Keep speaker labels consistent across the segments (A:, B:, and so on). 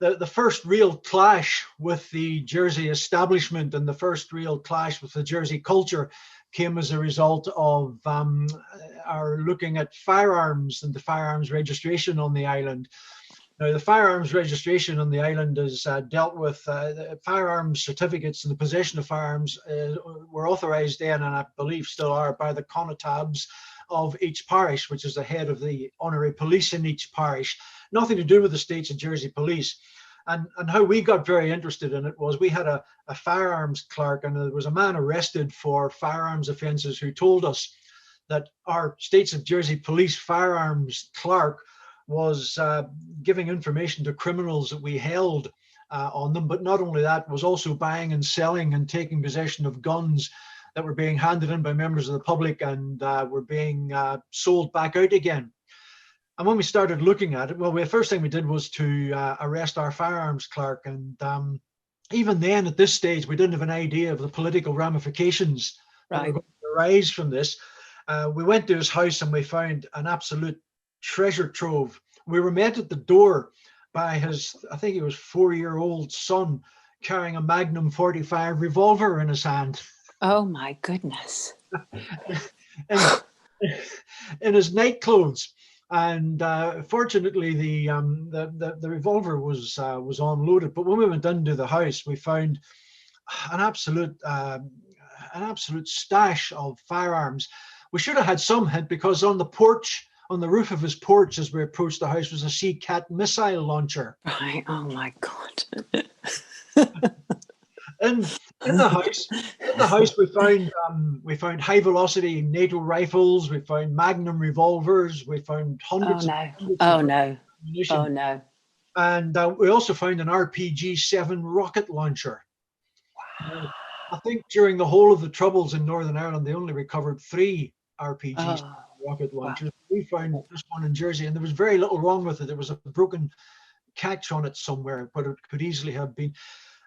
A: the first real clash with the Jersey establishment and the first real clash with the Jersey culture came as a result of our looking at firearms and the firearms registration on the island. Now, the firearms registration on the island is dealt with firearms certificates, and the possession of firearms were authorised then, and I believe still are, by the connotabs of each parish, which is the head of the honorary police in each parish. Nothing to do with the States of Jersey Police. And how we got very interested in it was we had a firearms clerk, and there was a man arrested for firearms offences who told us that our States of Jersey Police firearms clerk was giving information to criminals that we held on them. But not only that, was also buying and selling and taking possession of guns that were being handed in by members of the public and were being sold back out again. And when we started looking at it, well, the first thing we did was to arrest our firearms clerk. And even then, at this stage, we didn't have an idea of the political ramifications that were going to arise from this. We went to his house and we found an absolute treasure trove. We were met at the door by his, I think he was 4-year-old son, carrying a Magnum 45 revolver in his hand.
B: Oh my goodness.
A: in his night clothes. And fortunately, the revolver was unloaded. But when we went into the house, we found an absolute stash of firearms. We should have had some hint, because on the porch, on the roof of his porch, as we approached the house, was a Sea Cat missile launcher.
B: Right. Oh my God.
A: In the house, we found high velocity NATO rifles. We found Magnum revolvers. We found hundreds of ammunition.
B: Oh no!
A: And we also found an RPG-7 rocket launcher. Wow. I think during the whole of the Troubles in Northern Ireland, they only recovered 3 RPGs rocket launchers. Wow. We found this one in Jersey, and there was very little wrong with it. There was a broken catch on it somewhere, but it could easily have been.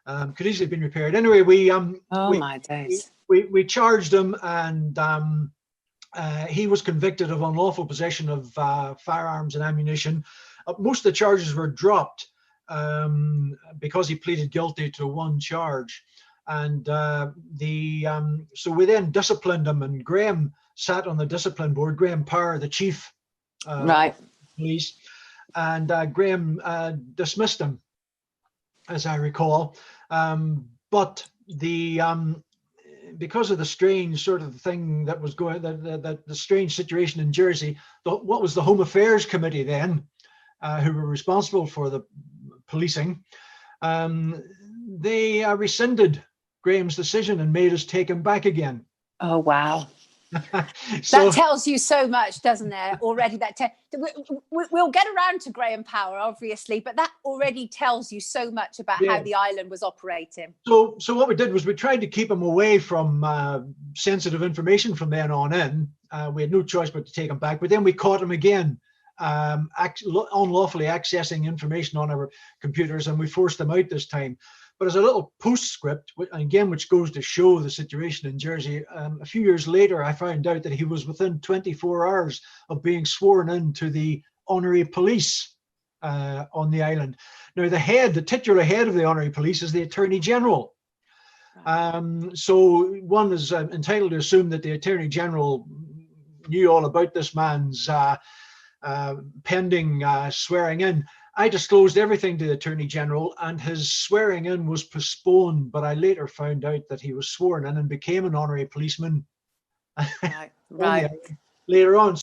A: Been repaired. Anyway, we charged him, and he was convicted of unlawful possession of firearms and ammunition. Most of the charges were dropped because he pleaded guilty to 1 charge, and so we then disciplined him. And Graham sat on the discipline board. Graham Power, the chief of police, and Graham dismissed him, as I recall. But because of the strange sort of thing that was going, the strange situation in Jersey, what was the Home Affairs Committee then, who were responsible for the policing, they rescinded Graham's decision and made us take him back again.
B: Oh, wow. That tells you so much, doesn't it? Already, we'll get around to Graham Power, obviously, but that already tells you so much about how the island was operating.
A: So what we did was we tried to keep him away from sensitive information from then on in. We had no choice but to take him back, but then we caught him again, unlawfully accessing information on our computers, and we forced him out this time. But as a little postscript, again, which goes to show the situation in Jersey, a few years later, I found out that he was within 24 hours of being sworn into the honorary police on the island. Now, the titular head of the honorary police is the Attorney General. So one is entitled to assume that the Attorney General knew all about this man's pending swearing in. I disclosed everything to the Attorney General, and his swearing in was postponed, but I later found out that he was sworn in and became an honorary policeman
B: right.
A: later on.